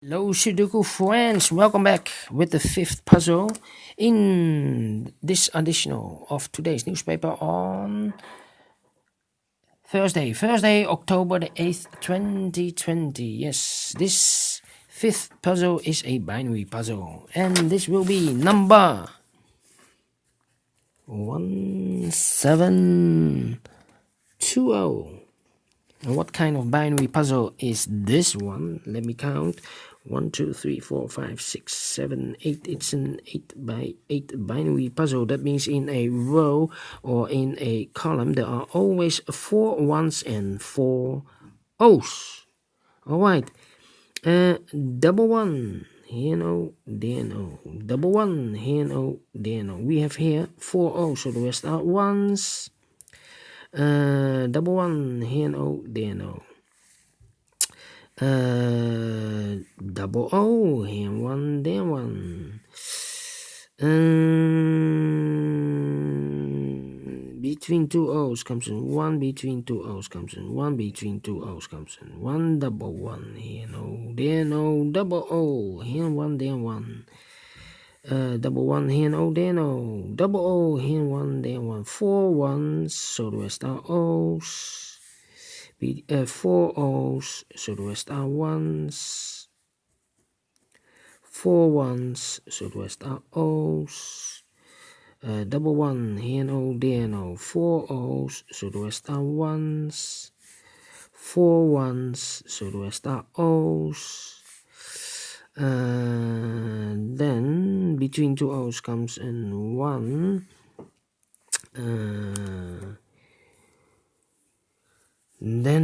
Hello Sudoku friends, welcome back with the fifth puzzle in this edition of today's newspaper on Thursday, October the 8th, 2020. Yes, this fifth puzzle is a binary puzzle and this will be number 1720. And what kind of binary puzzle is this one? Let me count. 1, 2, 3, 4, 5, 6, 7, 8. It's an 8 by 8 binary puzzle. That means in a row or in a column there are always 4 ones and 4 O's. Alright. Double one. Here no, there no. Double one. Here no, there no. We have here 4 O's, so the rest are ones. Double one, here no, there no. Double O, here one, there one. Between 2 O's comes in 1, between 2 O's comes in 1, between 2 O's comes in 1, double one, here no, there no, double O, here one, there one. Double one, here no, there no. Double O, here one, there one. 4 ones, so the rest are O's. 4 O's, so the rest are ones. 4 ones, so the rest are O's. Double one, here no, there no. 4 O's, so the rest are ones. 4 ones, so the rest are O's. Then between 2 O's comes in 1. Then.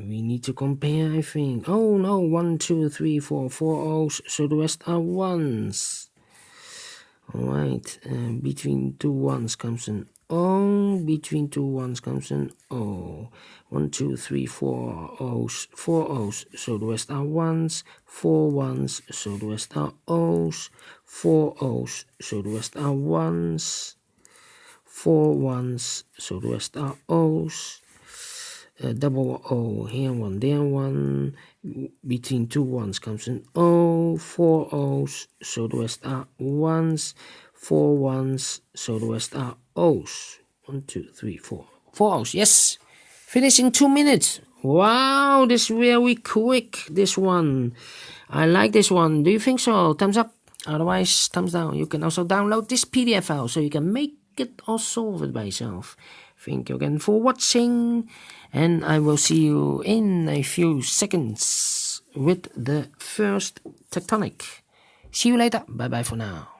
We need to compare, I think. Oh no, 1, 2, 3, 4, 4 O's, so the rest are ones. Alright, between 2 ones comes an O, between 2 ones comes an O. 1, 2, 3, 4 O's, 4 O's, so the rest are ones. 4 ones, so the rest are O's. 4 O's, so the rest are ones. 4 ones, so the rest are O's. Double O, here one, there one. Between 2 ones comes an O. 4 O's, so the rest are ones. 4 ones, so the rest are O's. 1, 2, 3, 4. 4 O's, yes. Finish in 2 minutes. Wow, this is very quick, this one. I like this one. Do you think so? Thumbs up. Otherwise, thumbs down. You can also download this PDF file so you can make it or solve it by yourself. Thank you again for watching, and I will see you in a few seconds with the first tectonic. See you later. Bye bye for now.